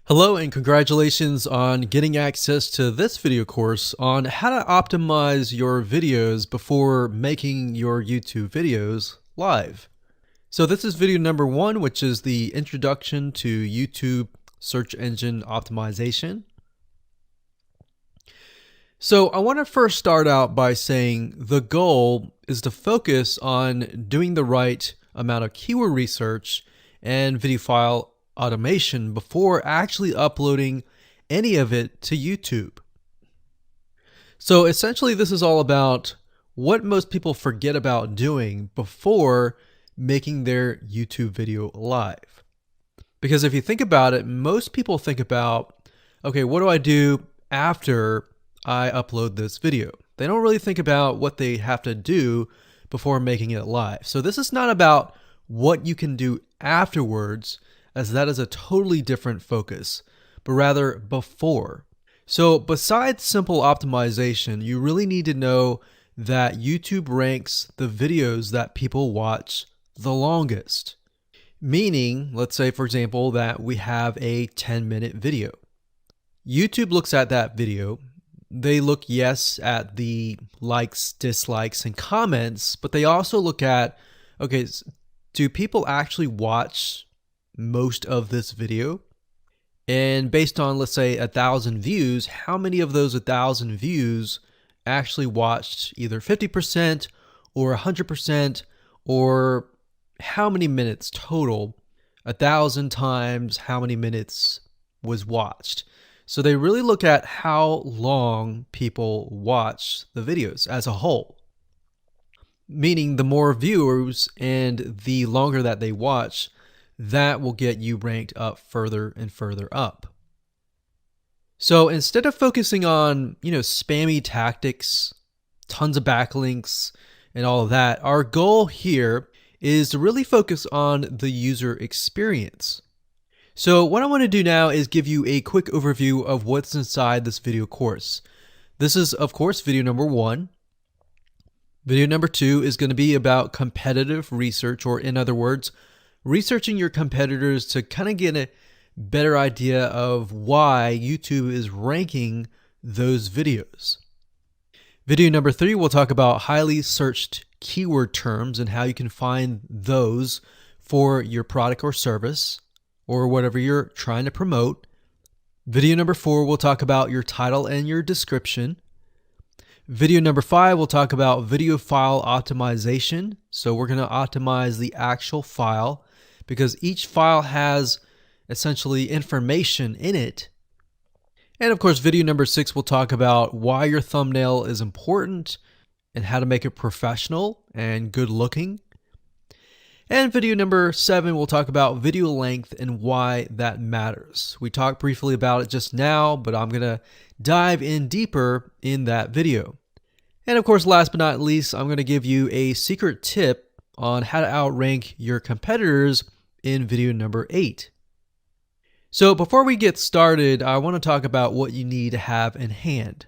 Hello and congratulations on getting access to this video course on how to optimize your videos before making your YouTube videos live. So this is video number 1, which is the introduction to YouTube search engine optimization. So I want to first start out by saying the goal is to focus on doing the right amount of keyword research and video file automation before actually uploading any of it to YouTube. So essentially this is all about what most people forget about doing before making their YouTube video live. Because if you think about it, most people think about, okay, what do I do after I upload this video? They don't really think about what they have to do before making it live. So this is not about what you can do afterwards, as that is a totally different focus, but rather before. So besides simple optimization, you really need to know that YouTube ranks the videos that people watch the longest. Meaning, let's say for example that we have a 10-minute video. YouTube looks at that video. They look, yes, at the likes, dislikes, and comments, but they also look at, okay, do people actually watch most of this video? And based on, let's say, 1,000 views, how many of those 1,000 views actually watched either 50% or 100%, or how many minutes total? 1,000 times how many minutes was watched. So they really look at how long people watch the videos as a whole. Meaning the more viewers and the longer that they watch, that will get you ranked up further and further up. So instead of focusing on, spammy tactics, tons of backlinks, and all of that, our goal here is to really focus on the user experience. So what I want to do now is give you a quick overview of what's inside this video course. This is, of course, video number 1. Video number 2 is going to be about competitive research, or in other words, researching your competitors to kind of get a better idea of why YouTube is ranking those videos. Video number 3, we'll talk about highly searched keyword terms and how you can find those for your product or service or whatever you're trying to promote. Video number 4, we'll talk about your title and your description. Video number 5, we'll talk about video file optimization. So we're going to optimize the actual file, because each file has essentially information in it. And of course, video number 6 will talk about why your thumbnail is important and how to make it professional and good looking. And video number 7 will talk about video length and why that matters. We talked briefly about it just now, but I'm going to dive in deeper in that video. And of course, last but not least, I'm going to give you a secret tip on how to outrank your competitors in video number 8. So before we get started, I want to talk about what you need to have in hand.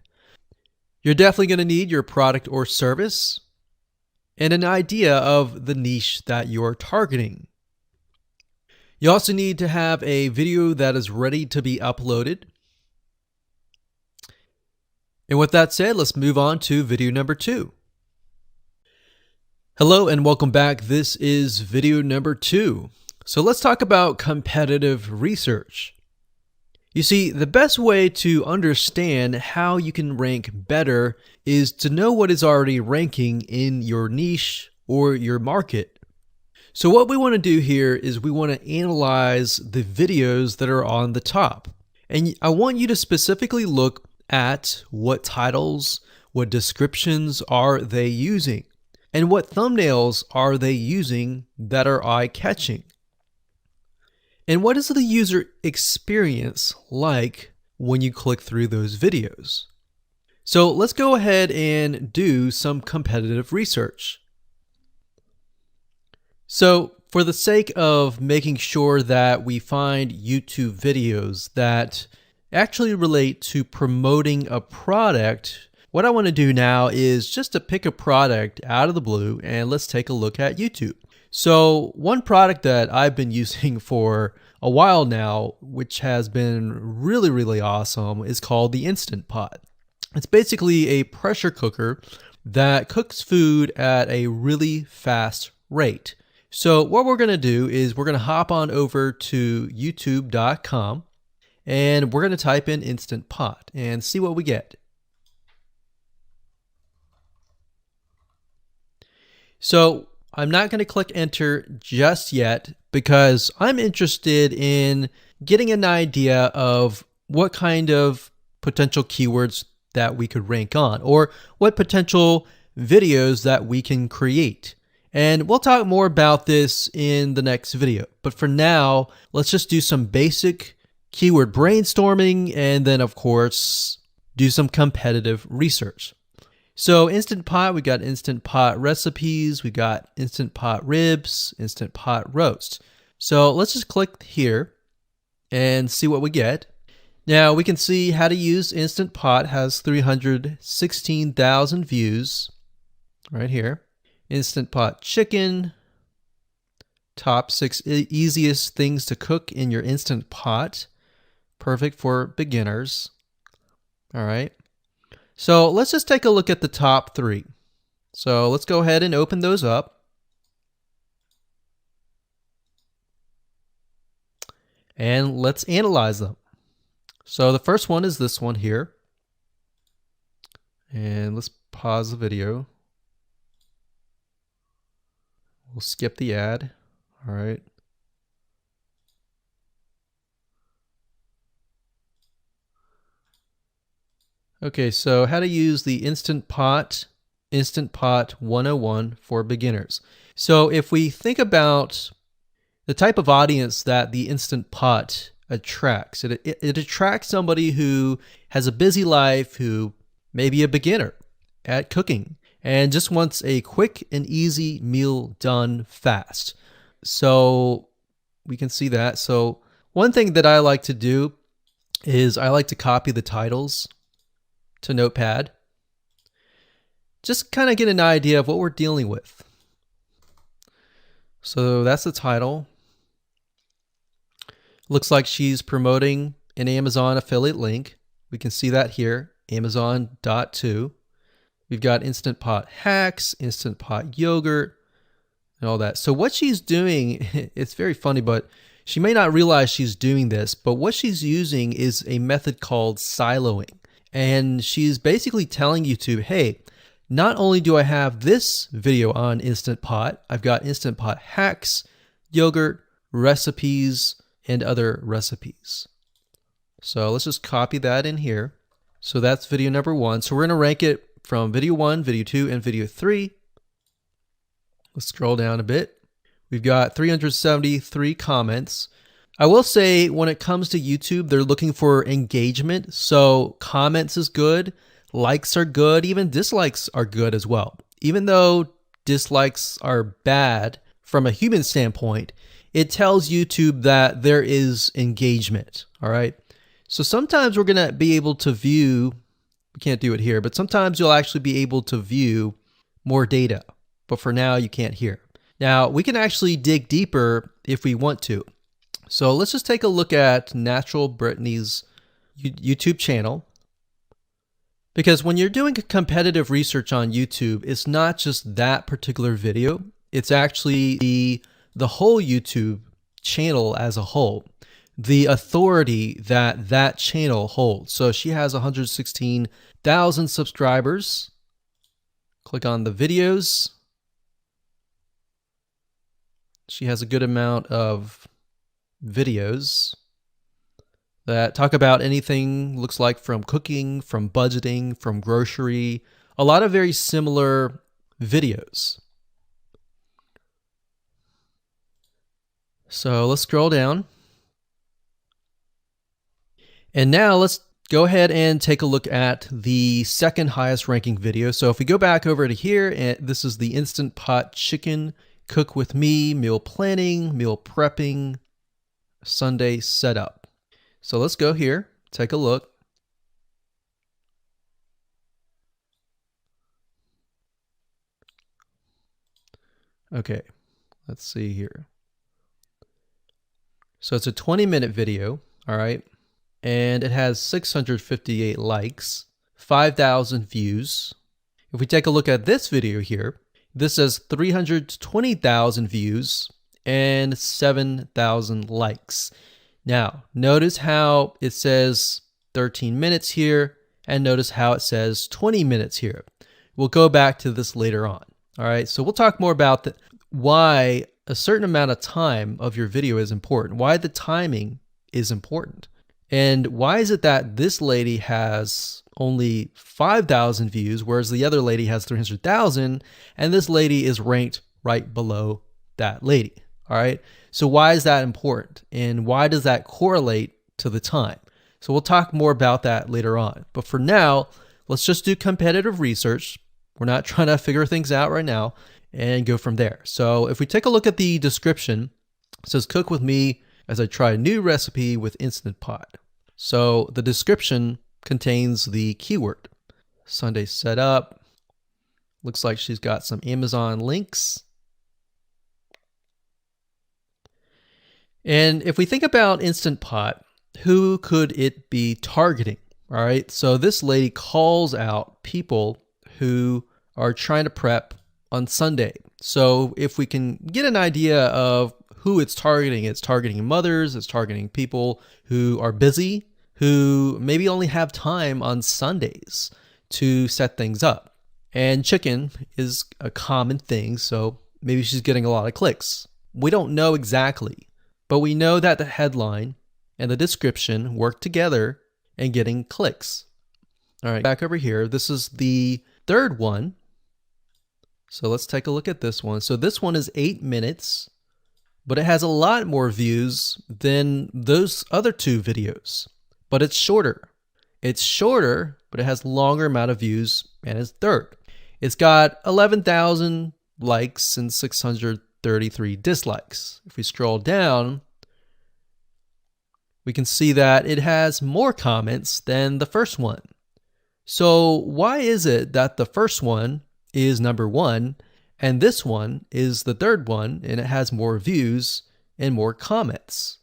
You're definitely going to need your product or service and an idea of the niche that you're targeting. You also need to have a video that is ready to be uploaded. And with that said, let's move on to video number 2. Hello and welcome back. This is video number 2. So let's talk about competitive research. You see, the best way to understand how you can rank better is to know what is already ranking in your niche or your market. So what we want to do here is we want to analyze the videos that are on the top. And I want you to specifically look at what titles, what descriptions are they using, and what thumbnails are they using that are eye-catching. And what is the user experience like when you click through those videos? So let's go ahead and do some competitive research. So for the sake of making sure that we find YouTube videos that actually relate to promoting a product, what I want to do now is just to pick a product out of the blue and let's take a look at YouTube. So one product that I've been using for a while now, which has been really, really awesome, is called the Instant Pot. It's basically a pressure cooker that cooks food at a really fast rate. So what we're going to do is we're going to hop on over to youtube.com and we're going to type in Instant Pot and see what we get. So I'm not going to click enter just yet because I'm interested in getting an idea of what kind of potential keywords that we could rank on, or what potential videos that we can create. And we'll talk more about this in the next video. But for now, let's just do some basic keyword brainstorming and then, of course, do some competitive research. So Instant Pot, we got Instant Pot recipes, we got Instant Pot ribs, Instant Pot roast. So let's just click here and see what we get. Now we can see how to use Instant Pot has 316,000 views right here. Instant Pot chicken, top 6 easiest things to cook in your Instant Pot. Perfect for beginners. All right. So let's just take a look at the top 3. So let's go ahead and open those up. And let's analyze them. So the first one is this one here. And let's pause the video. We'll skip the ad. All right. Okay, so how to use the Instant Pot 101 for beginners. So if we think about the type of audience that the Instant Pot attracts, it attracts somebody who has a busy life, who may be a beginner at cooking and just wants a quick and easy meal done fast. So we can see that. So one thing that I like to do is I like to copy the titles to Notepad. Just kind of get an idea of what we're dealing with. So that's the title. Looks like she's promoting an Amazon affiliate link. We can see that here, Amazon.to. We've got Instant Pot hacks, Instant Pot yogurt, and all that. So what she's doing, it's very funny, but she may not realize she's doing this, but what she's using is a method called siloing. And she's basically telling YouTube, hey, not only do I have this video on Instant Pot, I've got Instant Pot hacks, yogurt, recipes, and other recipes. So let's just copy that in here. So that's video number 1. So we're going to rank it from video 1, video 2, and video 3. Let's scroll down a bit. We've got 373 comments. I will say when it comes to YouTube, they're looking for engagement. So comments is good, likes are good, even dislikes are good as well. Even though dislikes are bad from a human standpoint, it tells YouTube that there is engagement. All right. So sometimes we're going to be able to view, we can't do it here, but sometimes you'll actually be able to view more data. But for now, you can't hear. Now, we can actually dig deeper if we want to. So let's just take a look at Natural Brittany's YouTube channel. Because when you're doing competitive research on YouTube, it's not just that particular video. It's actually the whole YouTube channel as a whole, the authority that that channel holds. So she has 116,000 subscribers. Click on the videos. She has a good amount of videos that talk about anything, looks like from cooking, from budgeting, from grocery, a lot of very similar videos. So let's scroll down. And now let's go ahead and take a look at the second highest ranking video. So if we go back over to here, and this is the Instant Pot chicken, cook with me, meal planning, meal prepping, Sunday setup. So let's go here, take a look. Okay, let's see here. So it's a 20-minute video, all right? And it has 658 likes, 5,000 views. If we take a look at this video here, this has 320,000 views and 7,000 likes. Now, notice how it says 13 minutes here, and notice how it says 20 minutes here. We'll go back to this later on. All right, so we'll talk more about why a certain amount of time of your video is important, why the timing is important. And why is it that this lady has only 5,000 views, whereas the other lady has 300,000, and this lady is ranked right below that lady? All right. So why is that important? And why does that correlate to the time? So we'll talk more about that later on. But for now, let's just do competitive research. We're not trying to figure things out right now, and go from there. So if we take a look at the description, it says cook with me as I try a new recipe with Instant Pot. So the description contains the keyword. Sunday setup. Looks like she's got some Amazon links. And if we think about Instant Pot, who could it be targeting? All right, so this lady calls out people who are trying to prep on Sunday. So if we can get an idea of who it's targeting mothers, it's targeting people who are busy, who maybe only have time on Sundays to set things up. And chicken is a common thing, so maybe she's getting a lot of clicks. We don't know exactly, but we know that the headline and the description work together and getting clicks. All right, back over here, this is the third one. So let's take a look at this one. So this one is 8 minutes, but it has a lot more views than those other two videos, but it's shorter. It's shorter, but it has longer amount of views, and it's third. It's got 11,000 likes and 633 dislikes. If we scroll down, we can see that it has more comments than the first one. So why is it that the first one is number one and this one is the third one and it has more views and more comments?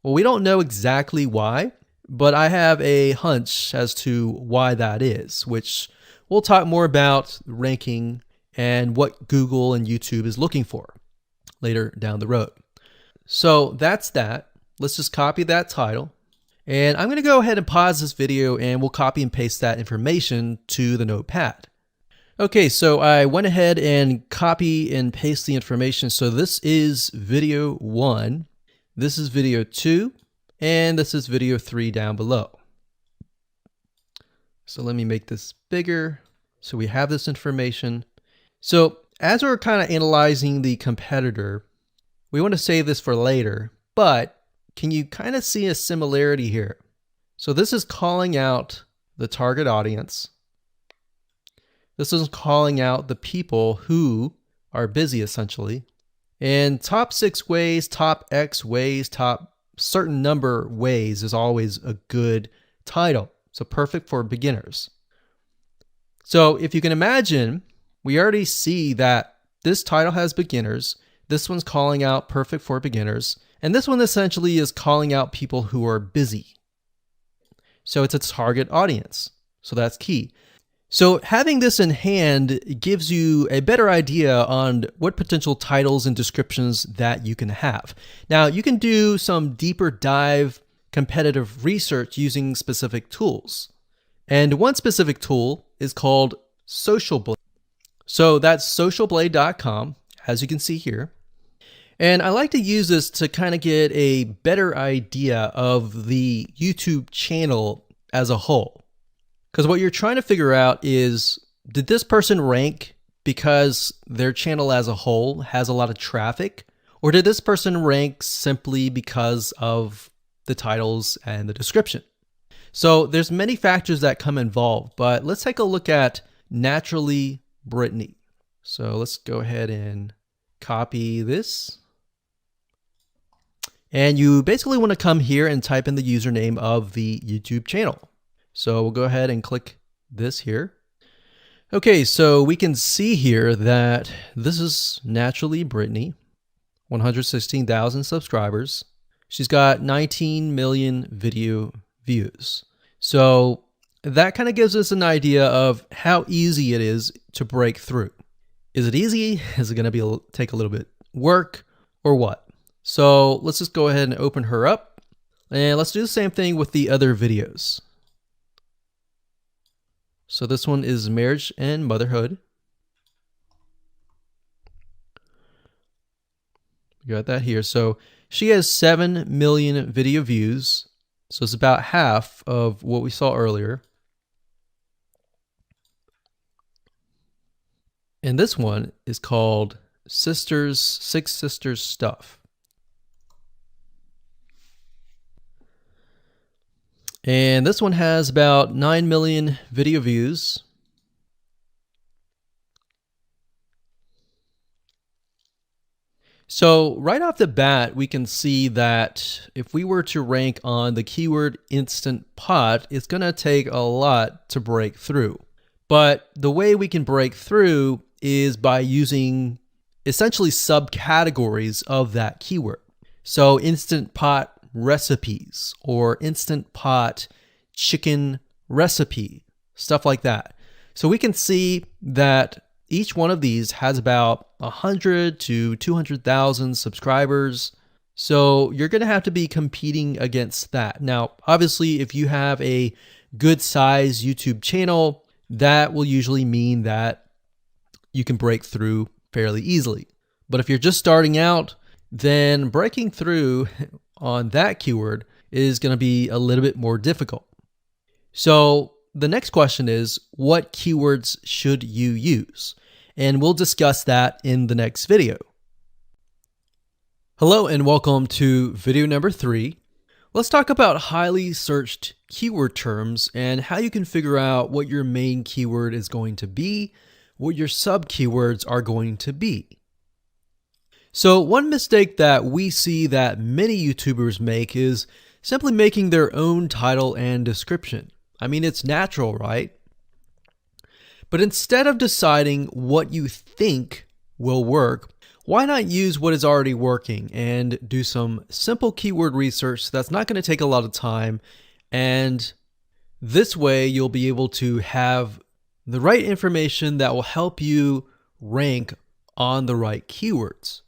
Well, we don't know exactly why, but I have a hunch as to why that is, which we'll talk more about ranking and what Google and YouTube is looking for later down the road. So that's that. Let's just copy that title. And I'm going to go ahead and pause this video and we'll copy and paste that information to the notepad. Okay, so I went ahead and copy and paste the information. So this is video 1, this is video 2, and this is video 3 down below. So let me make this bigger so we have this information. So as we're kind of analyzing the competitor, we want to save this for later, but can you kind of see a similarity here? So this is calling out the target audience. This is calling out the people who are busy, essentially. And top 6 ways, top X ways, top certain number ways is always a good title. So perfect for beginners. So if you can imagine, we already see that this title has beginners. This one's calling out perfect for beginners. And this one essentially is calling out people who are busy. So it's a target audience. So that's key. So having this in hand gives you a better idea on what potential titles and descriptions that you can have. Now, you can do some deeper dive competitive research using specific tools. And one specific tool is called Social Blade. So that's socialblade.com, as you can see here. And I like to use this to kind of get a better idea of the YouTube channel as a whole. Because what you're trying to figure out is, did this person rank because their channel as a whole has a lot of traffic? Or did this person rank simply because of the titles and the description? So there's many factors that come involved, but let's take a look at Naturally Brittany. So let's go ahead and copy this. And you basically want to come here and type in the username of the YouTube channel. So we'll go ahead and click this here. Okay, so we can see here that this is Naturally Brittany, 116,000 subscribers. She's got 19 million video views. So that kind of gives us an idea of how easy it is to break through. Is it easy? Is it going to take a little bit work or what? So let's just go ahead and open her up, and let's do the same thing with the other videos. So this one is marriage and motherhood. We got that here. So she has 7 million video views. So it's about half of what we saw earlier. And this one is called Six Sisters Stuff. And this one has about 9 million video views. So right off the bat, we can see that if we were to rank on the keyword Instant Pot, it's going to take a lot to break through. But the way we can break through is by using essentially subcategories of that keyword. So Instant Pot recipes or Instant Pot chicken recipe, stuff like that. So we can see that each one of these has about 100 to 200,000 subscribers. So you're going to have to be competing against that. Now, obviously, if you have a good size YouTube channel, that will usually mean that you can break through fairly easily. But if you're just starting out, then breaking through on that keyword is going to be a little bit more difficult. So the next question is, what keywords should you use? And we'll discuss that in the next video. Hello and welcome to video number 3. Let's talk about highly searched keyword terms and how you can figure out what your main keyword is going to be, what your sub keywords are going to be. So one mistake that we see that many YouTubers make is simply making their own title and description. I mean, it's natural, right? But instead of deciding what you think will work, why not use what is already working and do some simple keyword research that's not going to take a lot of time, and this way you'll be able to have the right information that will help you rank on the right keywords.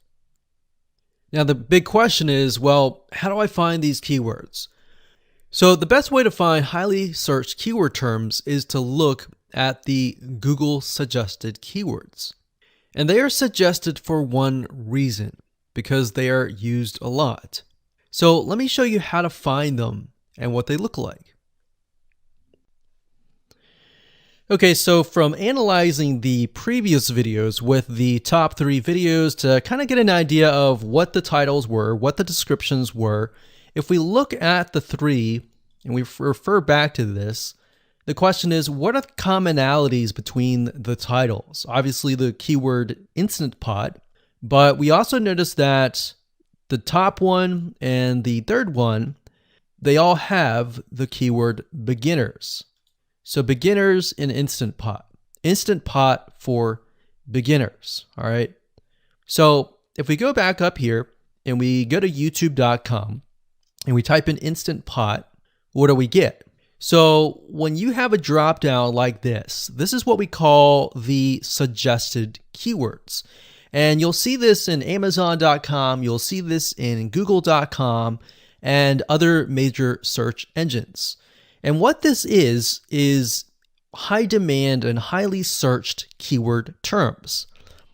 Now the big question is, well, how do I find these keywords? So the best way to find highly searched keyword terms is to look at the Google suggested keywords. And they are suggested for one reason, because they are used a lot. So let me show you how to find them and what they look like. Okay, so from analyzing the previous videos with the top 3 videos to kind of get an idea of what the titles were, what the descriptions were, if we look at the 3 and we refer back to this, the question is, what are the commonalities between the titles? Obviously the keyword Instant Pot, but we also notice that the top one and the third one, they all have the keyword beginners. So beginners in Instant Pot. Instant Pot for beginners, all right? So if we go back up here and we go to youtube.com and we type in Instant Pot, what do we get? So when you have a drop down like this is what we call the suggested keywords. And you'll see this in Amazon.com, you'll see this in Google.com and other major search engines. And what this is high demand and highly searched keyword terms.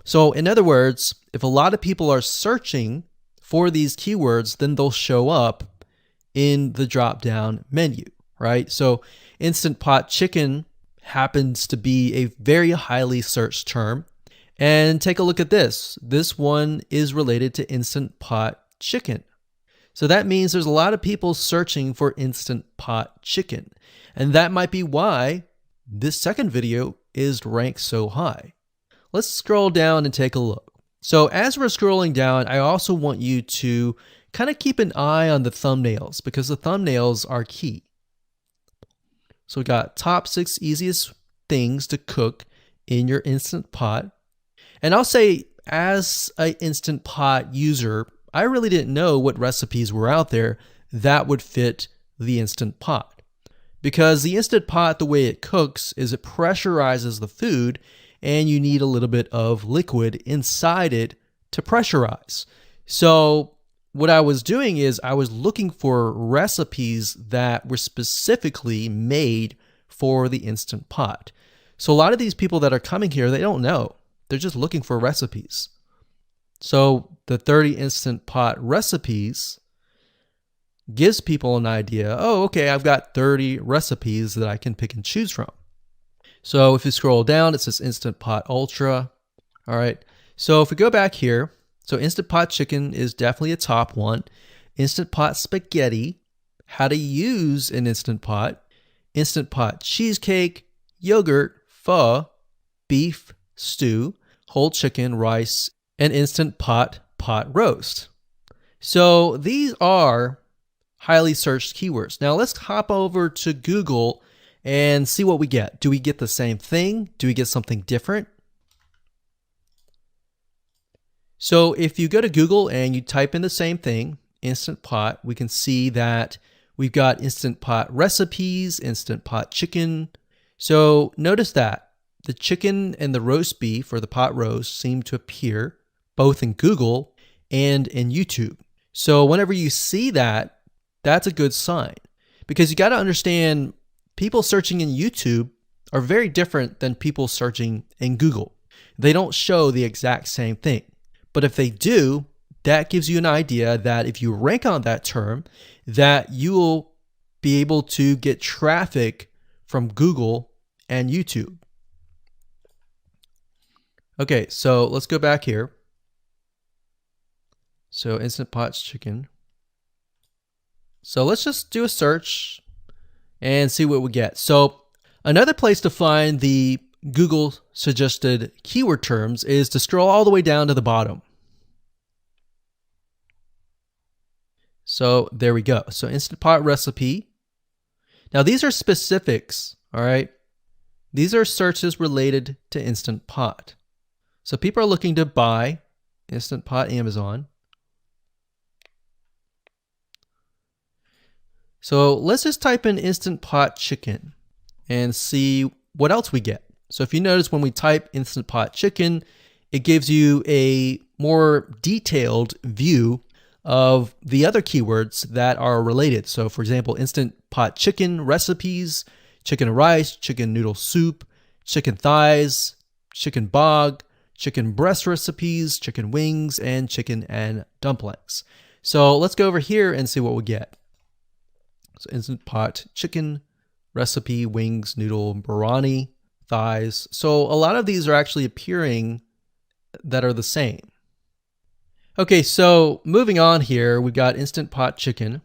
So in other words, if a lot of people are searching for these keywords, then they'll show up in the drop down menu. Right? So Instant Pot chicken happens to be a very highly searched term. And take a look at this. This one is related to Instant Pot chicken. So that means there's a lot of people searching for Instant Pot chicken. And that might be why this second video is ranked so high. Let's scroll down and take a look. So as we're scrolling down, I also want you to kind of keep an eye on the thumbnails, because the thumbnails are key. So we got top 6 easiest things to cook in your Instant Pot. And I'll say, as an Instant Pot user, I really didn't know what recipes were out there that would fit the Instant Pot. Because the Instant Pot, the way it cooks is it pressurizes the food, and you need a little bit of liquid inside it to pressurize. So what I was doing is I was looking for recipes that were specifically made for the Instant Pot. So a lot of these people that are coming here, they don't know. They're just looking for recipes. So the 30 Instant Pot recipes gives people an idea. Oh, okay, I've got 30 recipes that I can pick and choose from. So if you scroll down, it says Instant Pot Ultra. All right. So if we go back here, so Instant Pot Chicken is definitely a top one. Instant Pot Spaghetti, how to use an Instant Pot. Instant Pot Cheesecake, Yogurt, Pho, Beef Stew, Whole Chicken, Rice, and Instant Pot Roast. So these are highly searched keywords. Now let's hop over to Google and see what we get. Do we get the same thing? Do we get something different? So if you go to Google and you type in the same thing, Instant Pot, we can see that we've got Instant Pot recipes, Instant Pot chicken. So notice that the chicken and the roast beef or the pot roast seem to appear both in Google and in YouTube. So whenever you see that, that's a good sign, because you got to understand people searching in YouTube are very different than people searching in Google. They don't show the exact same thing. But if they do, that gives you an idea that if you rank on that term, that you will be able to get traffic from Google and YouTube. Okay, so let's go back here. So Instant Pot Chicken. So let's just do a search and see what we get. So another place to find the Google suggested keyword terms is to scroll all the way down to the bottom. So there we go. So Instant Pot recipe. Now these are specifics, all right? These are searches related to Instant Pot. So people are looking to buy Instant Pot Amazon. So let's just type in Instant Pot Chicken and see what else we get. So if you notice, when we type Instant Pot Chicken, it gives you a more detailed view of the other keywords that are related. So for example, Instant Pot Chicken recipes, chicken rice, chicken noodle soup, chicken thighs, chicken bog, chicken breast recipes, chicken wings, and chicken and dumplings. So let's go over here and see what we get. So Instant Pot Chicken recipe, wings, noodle, biryani, thighs. So a lot of these are actually appearing that are the same. Okay, so moving on here, we've got Instant Pot Chicken.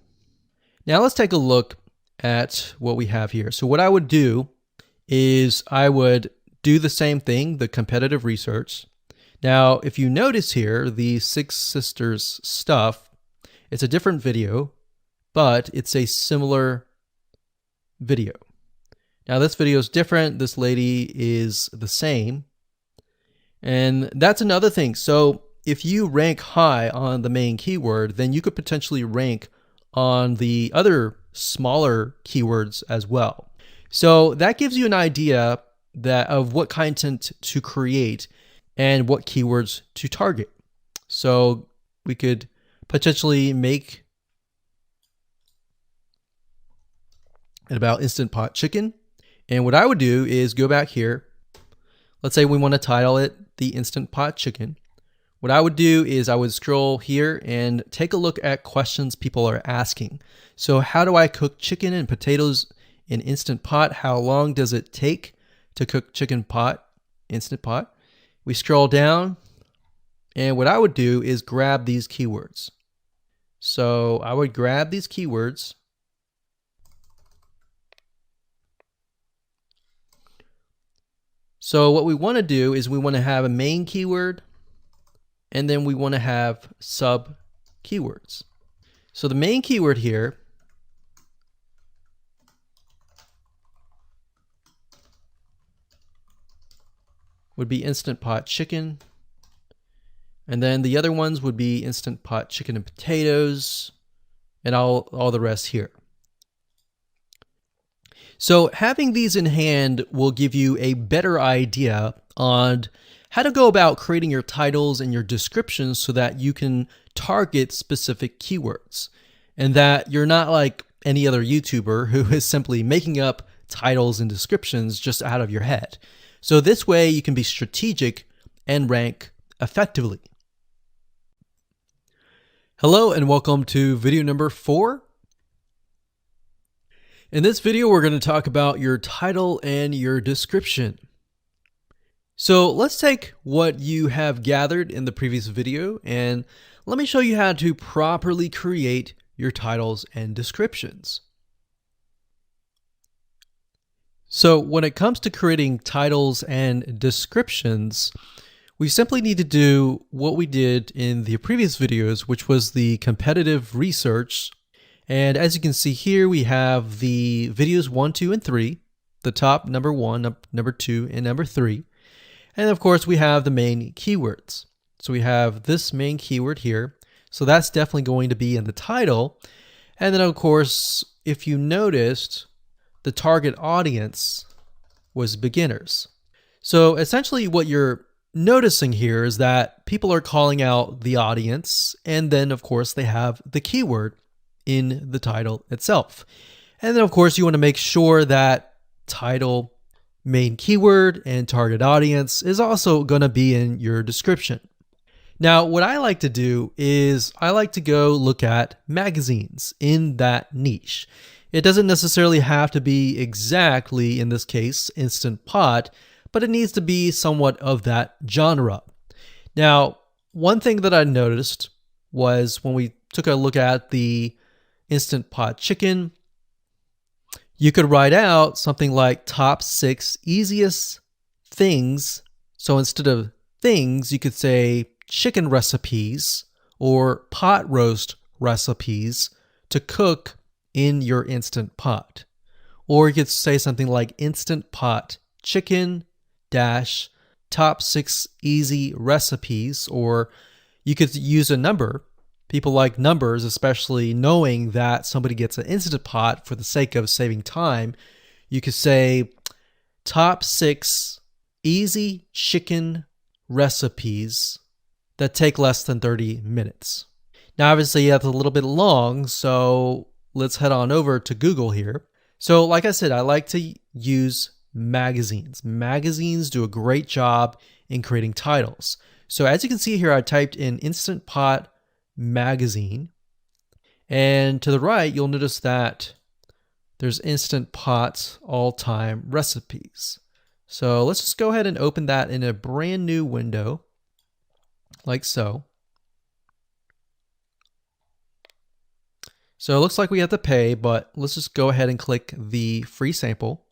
Now let's take a look at what we have here. So what I would do is I would do the same thing, the competitive research. Now, if you notice here, the Six Sisters stuff, it's a different video, but it's a similar video. Now this video is different. This lady is the same. And that's another thing. So if you rank high on the main keyword, then you could potentially rank on the other smaller keywords as well. So that gives you an idea that of what content to create and what keywords to target. So we could potentially make it about Instant Pot Chicken. And what I would do is go back here. Let's say we want to title it the Instant Pot Chicken. What I would do is I would scroll here and take a look at questions people are asking. So how do I cook chicken and potatoes in Instant Pot? How long does it take to cook chicken pot, Instant Pot? We scroll down, and what I would do is grab these keywords. So I would grab these keywords. So what we want to do is we want to have a main keyword, and then we want to have sub keywords. So the main keyword here would be Instant Pot Chicken. And then the other ones would be Instant Pot chicken and potatoes, and all the rest here. So having these in hand will give you a better idea on how to go about creating your titles and your descriptions so that you can target specific keywords, and that you're not like any other YouTuber who is simply making up titles and descriptions just out of your head. So this way you can be strategic and rank effectively. Hello and welcome to video number 4. In this video, we're going to talk about your title and your description. So let's take what you have gathered in the previous video and let me show you how to properly create your titles and descriptions. So when it comes to creating titles and descriptions, we simply need to do what we did in the previous videos, which was the competitive research. And as you can see here, we have the videos 1, 2, and 3, the top number 1, number 2, and number 3. And of course, we have the main keywords. So we have this main keyword here. So that's definitely going to be in the title. And then of course, if you noticed, the target audience was beginners. So essentially what you're noticing here is that people are calling out the audience, and then of course they have the keyword in the title itself. And then of course you want to make sure that title, main keyword, and target audience is also going to be in your description. Now, what I like to do is I like to go look at magazines in that niche. It doesn't necessarily have to be exactly, in this case, Instant Pot, but it needs to be somewhat of that genre. Now, one thing that I noticed was when we took a look at the Instant Pot chicken, you could write out something like top 6 easiest things. So instead of things, you could say chicken recipes or pot roast recipes to cook in your Instant Pot. Or you could say something like Instant Pot chicken dash top 6 easy recipes, or you could use a number. People like numbers, especially knowing that somebody gets an Instant Pot for the sake of saving time. You could say top 6 easy chicken recipes that take less than 30 minutes. Now, obviously, that's a little bit long, so let's head on over to Google here. So like I said, I like to use magazines. Magazines do a great job in creating titles. So as you can see here, I typed in Instant Pot magazine, and to the right, you'll notice that there's Instant Pot all-time recipes. So let's just go ahead and open that in a brand new window, like so. So it looks like we have to pay, but let's just go ahead and click the free sample.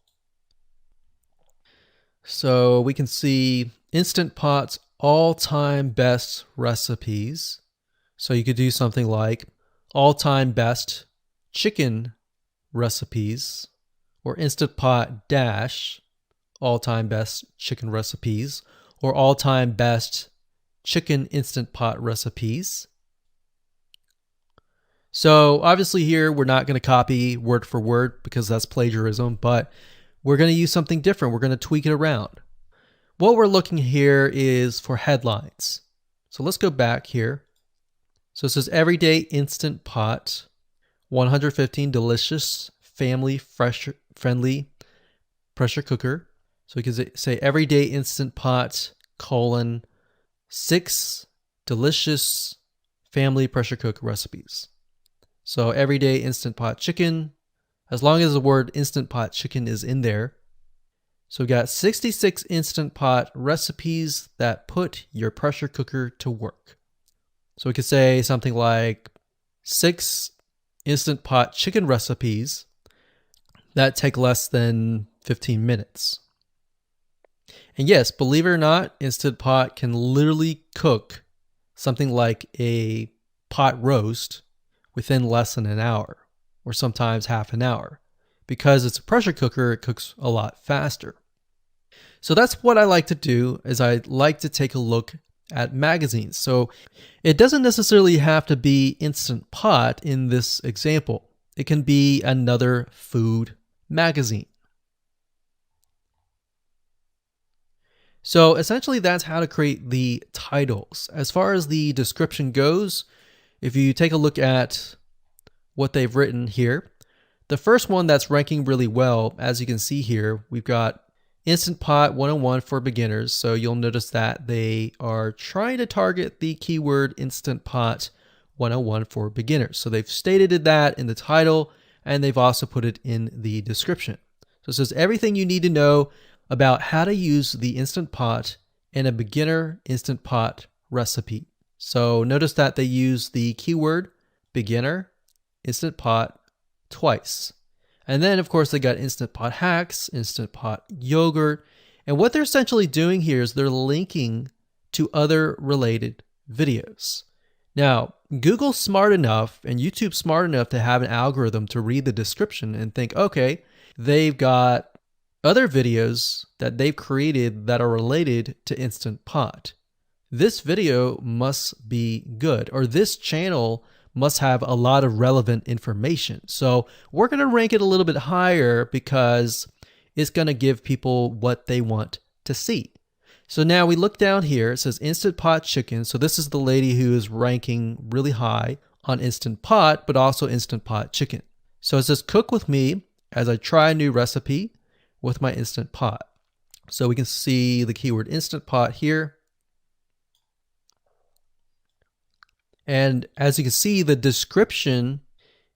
So we can see Instant Pot's all-time best recipes. So you could do something like all-time best chicken recipes, or Instant Pot dash all-time best chicken recipes, or all-time best chicken Instant Pot recipes. So obviously here we're not going to copy word for word because that's plagiarism, but we're going to use something different. We're going to tweak it around. What we're looking here is for headlines. So let's go back here. So it says everyday Instant Pot, 115 delicious, family friendly pressure cooker. So we can say everyday Instant Pot, 6 delicious family pressure cook recipes. So everyday Instant Pot chicken, as long as the word Instant Pot chicken is in there. So we got 66 Instant Pot recipes that put your pressure cooker to work. So we could say something like 6 Instant Pot chicken recipes that take less than 15 minutes. And yes, believe it or not, Instant Pot can literally cook something like a pot roast within less than an hour, or sometimes half an hour. Because it's a pressure cooker, it cooks a lot faster. So that's what I like to do, is I like to take a look at magazines. So it doesn't necessarily have to be Instant Pot in this example. It can be another food magazine. So essentially that's how to create the titles. As far as the description goes, if you take a look at what they've written here, the first one that's ranking really well, as you can see here, we've got Instant Pot 101 for beginners. So you'll notice that they are trying to target the keyword Instant Pot 101 for beginners. So they've stated that in the title, and they've also put it in the description. So it says everything you need to know about how to use the Instant Pot in a beginner Instant Pot recipe. So notice that they use the keyword beginner Instant Pot twice. And then of course they got Instant Pot hacks, Instant Pot yogurt. And what they're essentially doing here is they're linking to other related videos. Now, Google's smart enough and YouTube's smart enough to have an algorithm to read the description and think, okay, they've got other videos that they've created that are related to Instant Pot. This video must be good, or this channel must have a lot of relevant information. So we're going to rank it a little bit higher because it's going to give people what they want to see. So now we look down here, it says Instant Pot chicken. So this is the lady who is ranking really high on Instant Pot, but also Instant Pot chicken. So it says cook with me as I try a new recipe with my Instant Pot. So we can see the keyword Instant Pot here. And as you can see, the description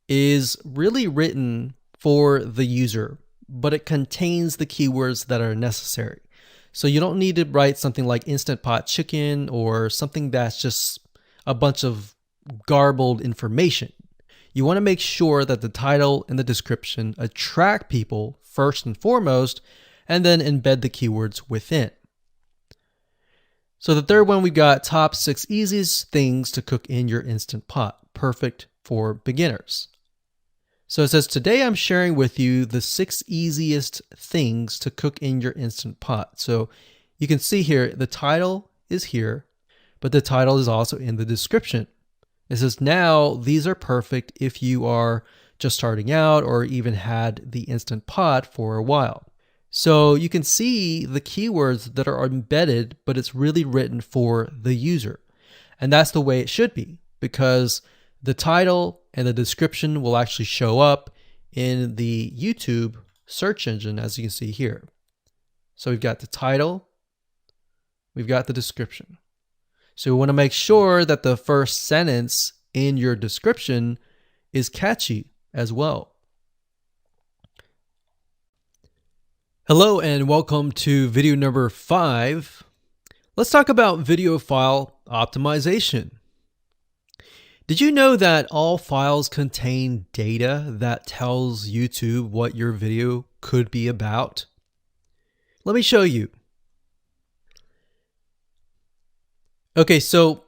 is really written for the user, but it contains the keywords that are necessary. So you don't need to write something like Instant Pot chicken or something that's just a bunch of garbled information. You want to make sure that the title and the description attract people first and foremost, and then embed the keywords within. So the third one, we've got top 6 easiest things to cook in your Instant Pot, perfect for beginners. So it says, today I'm sharing with you the 6 easiest things to cook in your Instant Pot. So you can see here, the title is here, but the title is also in the description. It says, now these are perfect if you are just starting out or even had the Instant Pot for a while. So you can see the keywords that are embedded, but it's really written for the user. And that's the way it should be, because the title and the description will actually show up in the YouTube search engine, as you can see here. So we've got the title, we've got the description. So we want to make sure that the first sentence in your description is catchy as well. Hello and welcome to video number 5. Let's talk about video file optimization. Did you know that all files contain data that tells YouTube what your video could be about? Let me show you. Okay, so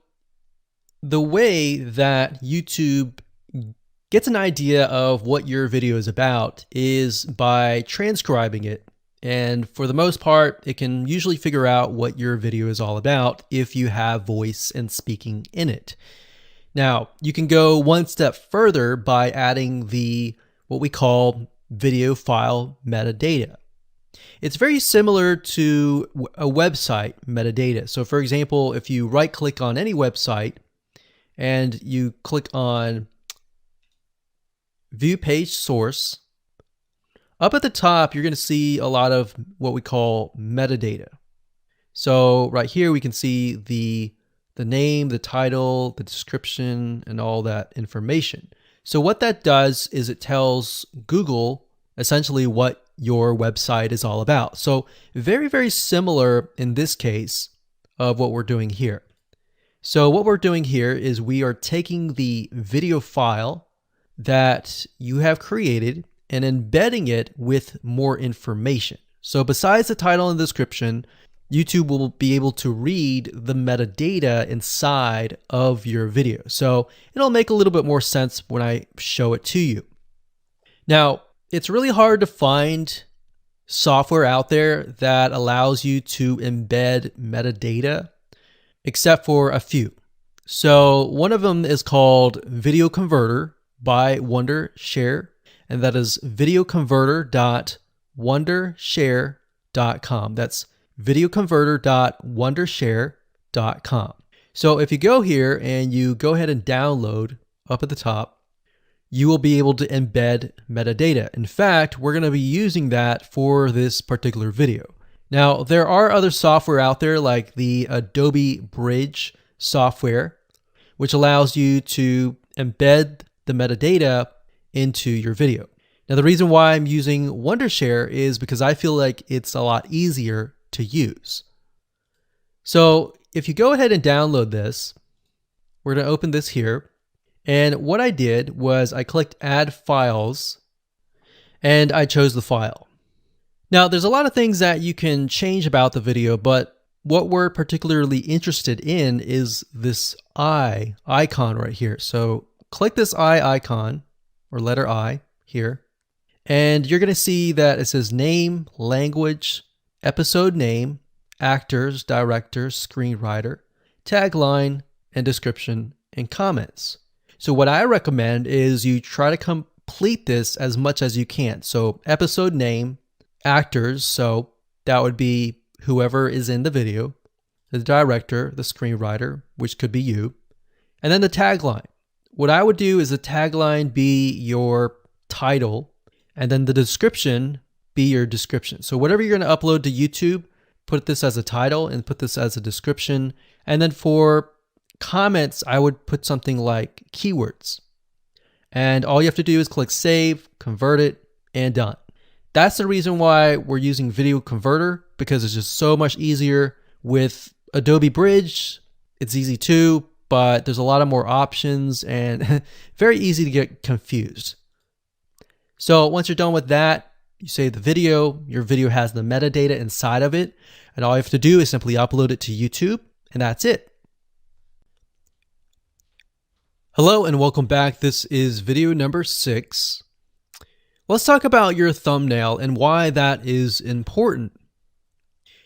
the way that YouTube gets an idea of what your video is about is by transcribing it. And for the most part, it can usually figure out what your video is all about if you have voice and speaking in it. Now, you can go one step further by adding what we call video file metadata. It's very similar to a website metadata. So for example, if you right click on any website and you click on view page source, up at the top, you're going to see a lot of what we call metadata. So right here, we can see the name, the title, the description, and all that information. So what that does is it tells Google essentially what your website is all about. So very, very similar in this case of what we're doing here. So what we're doing here is we are taking the video file that you have created and embedding it with more information. So besides the title and description, YouTube will be able to read the metadata inside of your video. So it'll make a little bit more sense when I show it to you. Now, it's really hard to find software out there that allows you to embed metadata except for a few. So one of them is called Video Converter by Wondershare, and that is videoconverter.wondershare.com. That's videoconverter.wondershare.com. So if you go here and you go ahead and download up at the top, you will be able to embed metadata. In fact, we're going to be using that for this particular video. Now, there are other software out there like the Adobe Bridge software, which allows you to embed the metadata into your video. Now, the reason why I'm using Wondershare is because I feel like it's a lot easier to use. So if you go ahead and download this, we're going to open this here. And what I did was I clicked Add Files, and I chose the file. Now, there's a lot of things that you can change about the video, but what we're particularly interested in is this I icon right here. So click this I icon, or letter I here, and you're going to see that it says name, language, episode name, actors, director, screenwriter, tagline, and description, and comments. So what I recommend is you try to complete this as much as you can. So episode name, actors, so that would be whoever is in the video, the director, the screenwriter, which could be you, and then the tagline. What I would do is the tagline be your title, and then the description be your description. So whatever you're going to upload to YouTube, put this as a title and put this as a description. And then for comments, I would put something like keywords. And all you have to do is click save, convert it, and done. That's the reason why we're using Video Converter, because it's just so much easier. With Adobe Bridge, it's easy too, but there's a lot of more options and very easy to get confused. So once you're done with that, you save the video. Your video has the metadata inside of it, and all you have to do is simply upload it to YouTube, and that's it. Hello and welcome back. This is video number 6. Let's talk about your thumbnail and why that is important.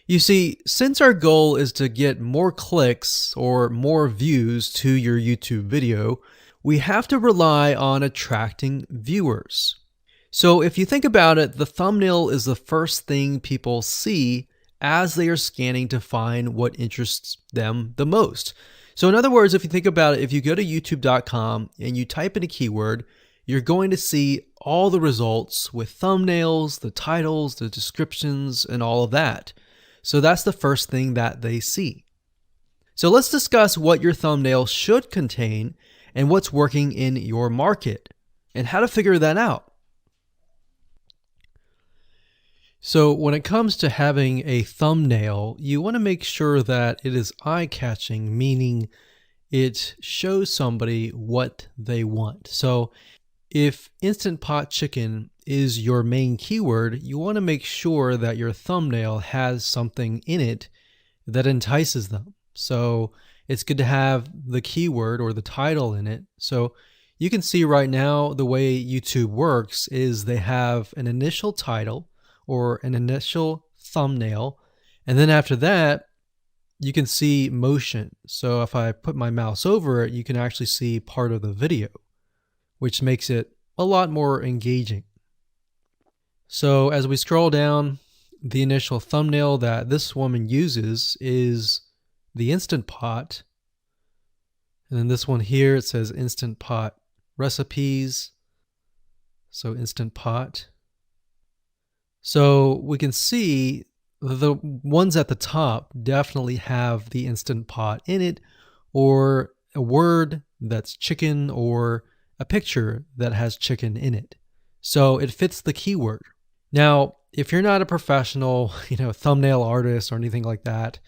You see, since our goal is to get more clicks or more views to your YouTube video, we have to rely on attracting viewers. So if you think about it, the thumbnail is the first thing people see as they are scanning to find what interests them the most. So in other words, if you think about it, if you go to youtube.com and you type in a keyword, you're going to see all the results with thumbnails, the titles, the descriptions, and all of that. So that's the first thing that they see. So let's discuss what your thumbnail should contain and what's working in your market and how to figure that out. So when it comes to having a thumbnail, you want to make sure that it is eye-catching, meaning it shows somebody what they want. So if Instant Pot Chicken is your main keyword, you want to make sure that your thumbnail has something in it that entices them. So it's good to have the keyword or the title in it. So you can see right now the way YouTube works is they have an initial title or an initial thumbnail, and then after that you can see motion. So if I put my mouse over it, you can actually see part of the video, which makes it a lot more engaging. So as we scroll down, the initial thumbnail that this woman uses is the Instant Pot. And then this one here, it says Instant Pot recipes. So Instant Pot. So we can see the ones at the top definitely have the Instant Pot in it, or a word that's chicken, or a picture that has chicken in it. So it fits the keyword. Now, if you're not a professional, thumbnail artist or anything like that,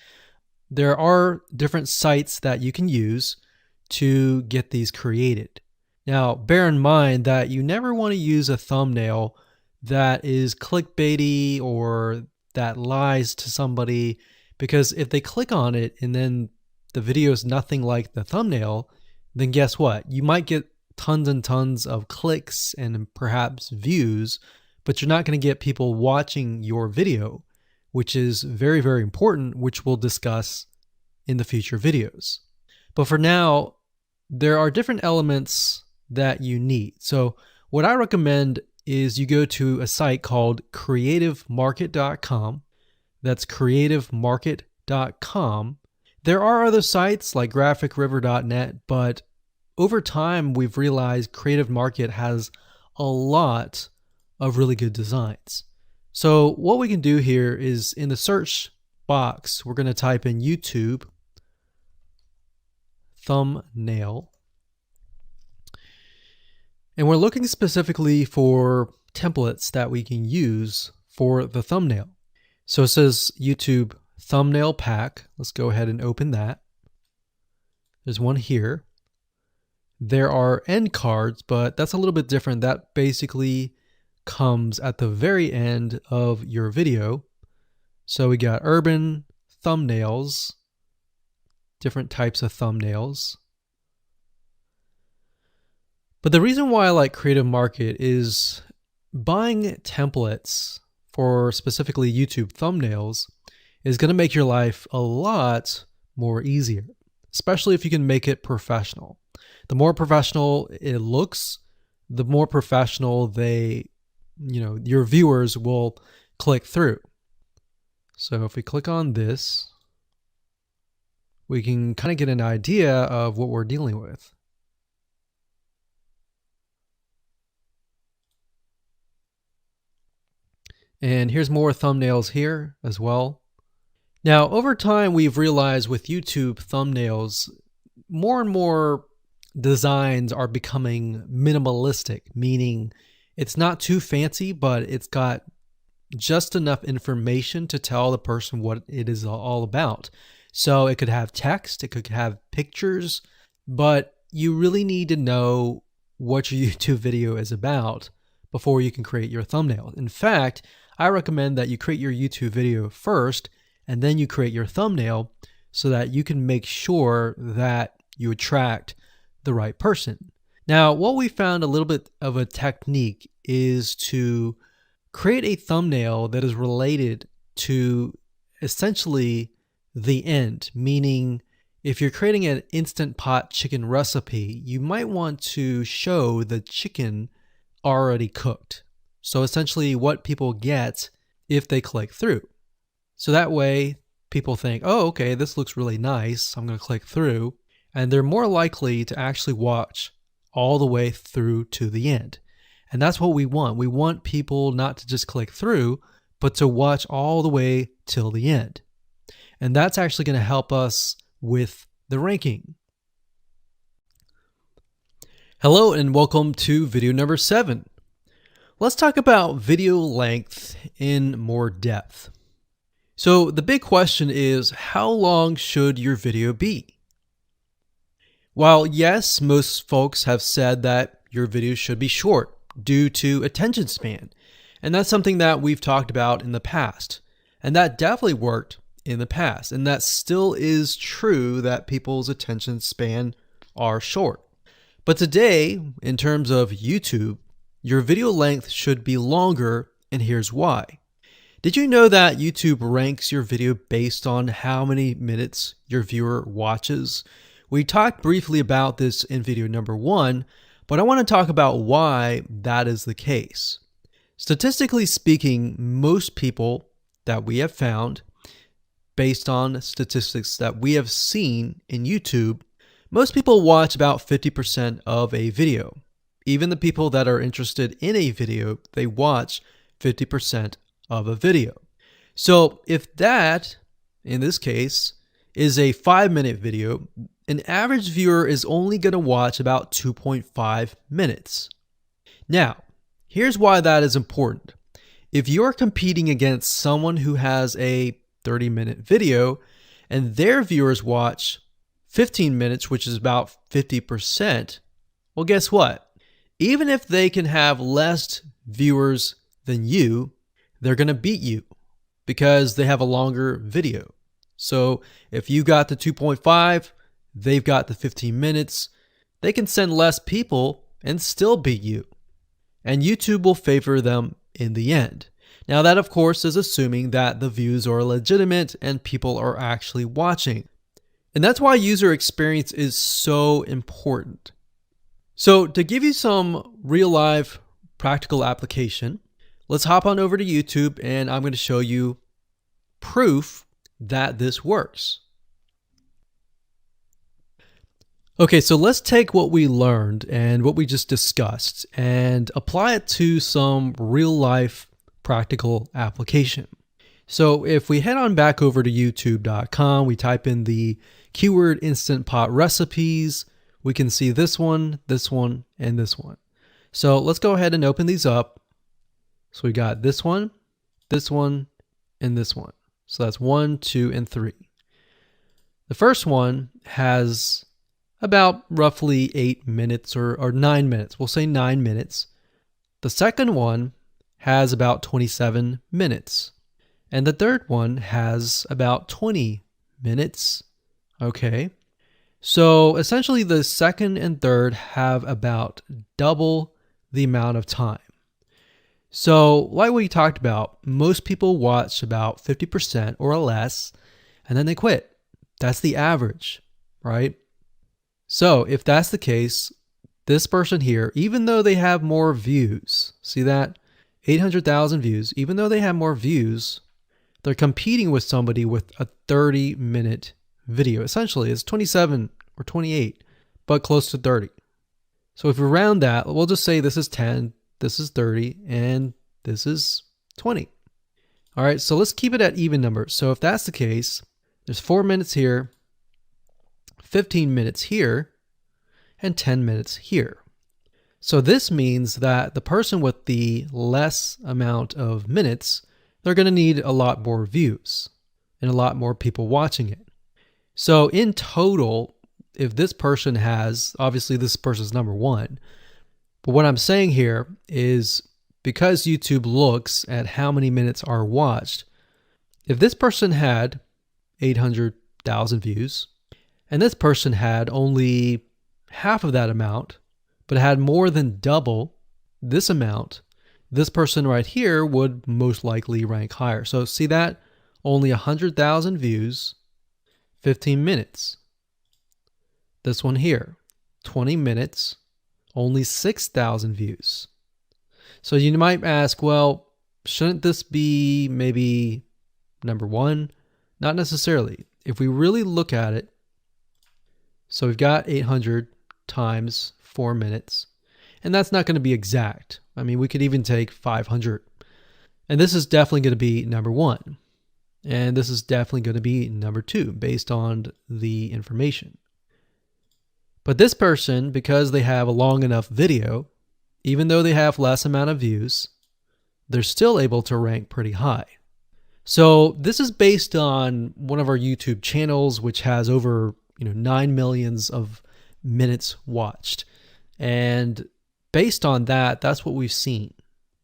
there are different sites that you can use to get these created. Now, bear in mind that you never want to use a thumbnail that is clickbaity or that lies to somebody, because if they click on it and then the video is nothing like the thumbnail, then guess what? You might get tons and tons of clicks and perhaps views, but you're not going to get people watching your video, which is very, very important, which we'll discuss in the future videos. But for now, there are different elements that you need. So what I recommend is you go to a site called creativemarket.com. That's creativemarket.com. There are other sites like graphicriver.net, but over time we've realized Creative Market has a lot of really good designs. So what we can do here is in the search box, we're going to type in YouTube thumbnail. And we're looking specifically for templates that we can use for the thumbnail. So it says YouTube thumbnail pack. Let's go ahead and open that. There's one here. There are end cards, but that's a little bit different. That basically comes at the very end of your video. So we got urban thumbnails, different types of thumbnails. But the reason why I like Creative Market is buying templates for specifically YouTube thumbnails is going to make your life a lot more easier, especially if you can make it professional. The more professional it looks, the more professional your viewers will click through. So if we click on this, we can kind of get an idea of what we're dealing with. And here's more thumbnails here as well. Now, over time, we've realized with YouTube thumbnails, more and more designs are becoming minimalistic, meaning it's not too fancy, but it's got just enough information to tell the person what it is all about. So it could have text, it could have pictures, but you really need to know what your YouTube video is about before you can create your thumbnail. In fact, I recommend that you create your YouTube video first and then you create your thumbnail so that you can make sure that you attract the right person. Now, what we found a little bit of a technique is to create a thumbnail that is related to essentially the end, meaning if you're creating an Instant Pot chicken recipe, you might want to show the chicken already cooked. So essentially what people get if they click through. So that way people think, oh, okay, this looks really nice. I'm going to click through. And they're more likely to actually watch all the way through to the end. And that's what we want. We want people not to just click through, but to watch all the way till the end. And that's actually going to help us with the ranking. Hello and welcome to video number 7. Let's talk about video length in more depth. So the big question is, how long should your video be? While yes, most folks have said that your video should be short due to attention span, and that's something that we've talked about in the past, and that definitely worked in the past, and that still is true that people's attention span are short. But today, in terms of YouTube, your video length should be longer, and here's why. Did you know that YouTube ranks your video based on how many minutes your viewer watches? We talked briefly about this in video number 1, but I want to talk about why that is the case. Statistically speaking, most people that we have found, based on statistics that we have seen in YouTube, most people watch about 50% of a video. Even the people that are interested in a video, they watch 50% of a video. So if that, in this case, is a 5-minute video, an average viewer is only going to watch about 2.5 minutes. Now, here's why that is important. If you're competing against someone who has a 30-minute video and their viewers watch 15 minutes, which is about 50%, well, guess what? Even if they can have less viewers than you, they're going to beat you because they have a longer video. So if you got the 2.5, they've got the 15 minutes, they can send less people and still beat you. And YouTube will favor them in the end. Now that, of course, is assuming that the views are legitimate and people are actually watching. And that's why user experience is so important. So to give you some real life practical application, let's hop on over to YouTube and I'm going to show you proof that this works. Okay, so let's take what we learned and what we just discussed and apply it to some real life practical application. So if we head on back over to youtube.com, we type in the keyword Instant Pot recipes, we can see this one, and this one. So let's go ahead and open these up. So we got this one, and this one. So that's 1, 2, and 3. The first one has about roughly 8 minutes or 9 minutes. We'll say 9 minutes. The second one has about 27 minutes. And the third one has about 20 minutes. Okay. So essentially the second and third have about double the amount of time. So like we talked about, most people watch about 50% or less, and then they quit. That's the average, right? So if that's the case, this person here, even though they have more views, see that? 800,000 views, even though they have more views, they're competing with somebody with a 30-minute video. Essentially, it's 27 or 28, but close to 30. So if we round that, we'll just say this is 10, this is 30, and this is 20. All right, so let's keep it at even numbers. So if that's the case, there's 4 minutes here, 15 minutes here, and 10 minutes here. So this means that the person with the less amount of minutes, they're going to need a lot more views and a lot more people watching it. So in total, if this person has, obviously this person's number one, but what I'm saying here is because YouTube looks at how many minutes are watched, if this person had 800,000 views and this person had only half of that amount, but had more than double this amount, this person right here would most likely rank higher. So see that? Only 100,000 views, 15 minutes. This one here, 20 minutes, only 6,000 views. So you might ask, well, shouldn't this be maybe number one? Not necessarily. If we really look at it, so we've got 800 times 4 minutes, and that's not going to be exact. I mean, we could even take 500. And this is definitely going to be number one. And this is definitely going to be number two based on the information. But this person, because they have a long enough video, even though they have less amount of views, they're still able to rank pretty high. So this is based on one of our YouTube channels, which has over 9 million of minutes watched. And based on that, that's what we've seen.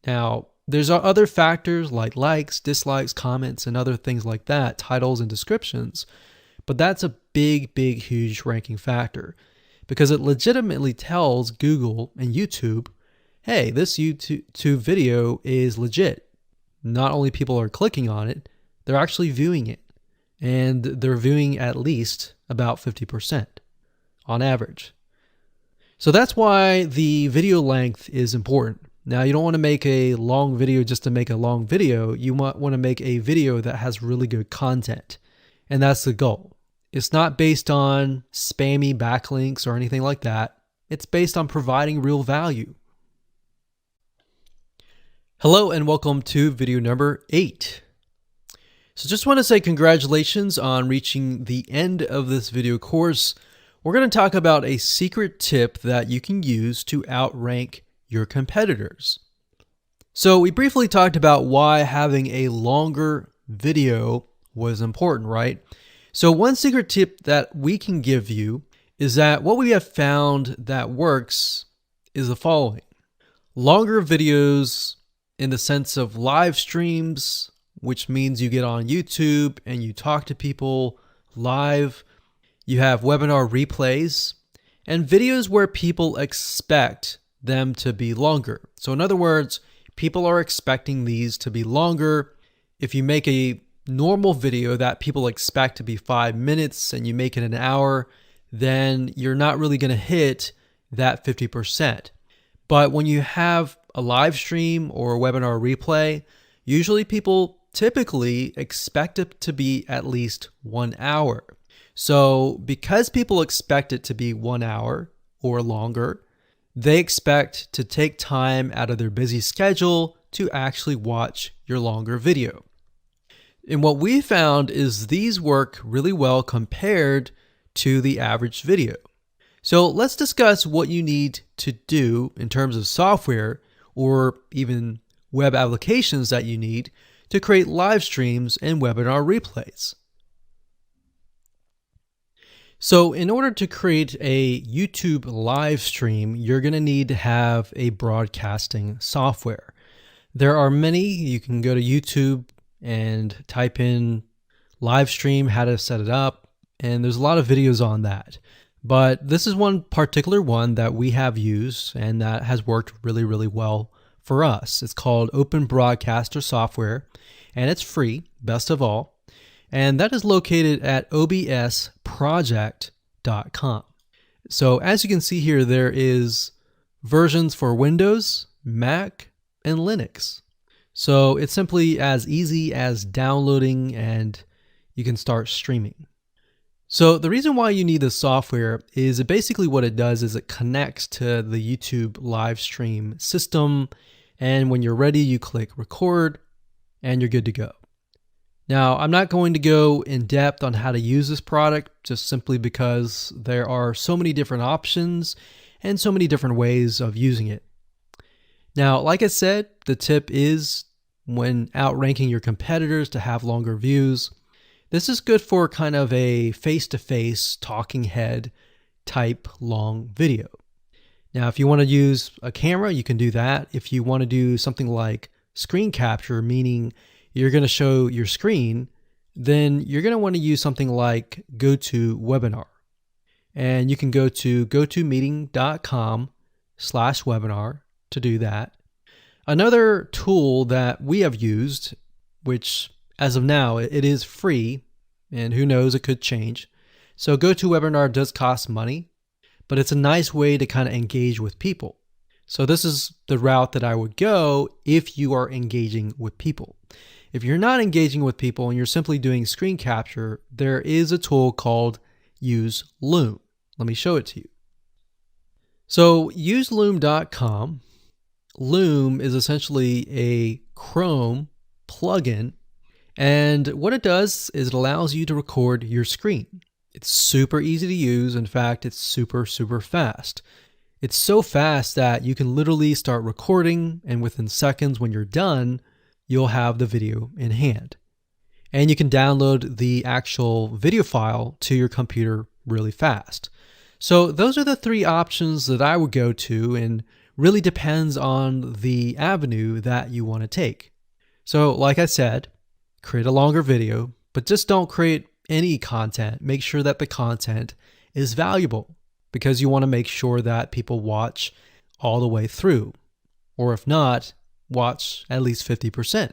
Now, there's other factors like likes, dislikes, comments, and other things like that, titles and descriptions, but that's a big, huge ranking factor because it legitimately tells Google and YouTube, hey, this YouTube video is legit. Not only people are clicking on it, they're actually viewing it. And they're viewing at least about 50% on average. So that's why the video length is important. Now, you don't want to make a long video just to make a long video. You want to make a video that has really good content. And that's the goal. It's not based on spammy backlinks or anything like that. It's based on providing real value. Hello and welcome to video number 8. So just want to say congratulations on reaching the end of this video course. We're going to talk about a secret tip that you can use to outrank your competitors. So we briefly talked about why having a longer video was important, right? So one secret tip that we can give you is that what we have found that works is the following. Longer videos in the sense of live streams, which means you get on YouTube and you talk to people live. You have webinar replays and videos where people expect them to be longer. So in other words, people are expecting these to be longer. If you make a normal video that people expect to be 5 minutes and you make it an hour, then you're not really going to hit that 50%. But when you have a live stream or a webinar replay, usually people typically expect it to be at least 1 hour. So because people expect it to be 1 hour or longer, they expect to take time out of their busy schedule to actually watch your longer video. And what we found is these work really well compared to the average video. So let's discuss what you need to do in terms of software or even web applications that you need to create live streams and webinar replays. So in order to create a YouTube live stream, you're going to need to have a broadcasting software. There are many. You can go to YouTube and type in live stream, how to set it up, and there's a lot of videos on that. But this is one particular one that we have used and that has worked really, really well for us. It's called Open Broadcaster Software, and it's free, best of all. And that is located at obsproject.com. So as you can see here, there is versions for Windows, Mac, and Linux. So it's simply as easy as downloading and you can start streaming. So the reason why you need this software is basically what it does is it connects to the YouTube live stream system. And when you're ready, you click record and you're good to go. Now, I'm not going to go in depth on how to use this product just simply because there are so many different options and so many different ways of using it. Now, like I said, the tip is when outranking your competitors to have longer views. This is good for kind of a face-to-face talking head type long video. Now, if you want to use a camera, you can do that. If you want to do something like screen capture, meaning you're going to show your screen, then you're going to want to use something like GoToWebinar. And you can go to gotomeeting.com/webinar to do that. Another tool that we have used, which as of now, it is free, and who knows, it could change. So GoToWebinar does cost money, but it's a nice way to kind of engage with people. So this is the route that I would go if you are engaging with people. If you're not engaging with people and you're simply doing screen capture, there is a tool called Use Loom. Let me show it to you. So useloom.com. Loom is essentially a Chrome plugin, and what it does is it allows you to record your screen. It's super easy to use. In fact, it's super, super fast. It's so fast that you can literally start recording, and within seconds when you're done, you'll have the video in hand. And you can download the actual video file to your computer really fast. So those are the three options that I would go to, and really depends on the avenue that you want to take. So like I said, create a longer video, but just don't create any content. Make sure that the content is valuable, because you want to make sure that people watch all the way through. Or if not, watch at least 50%.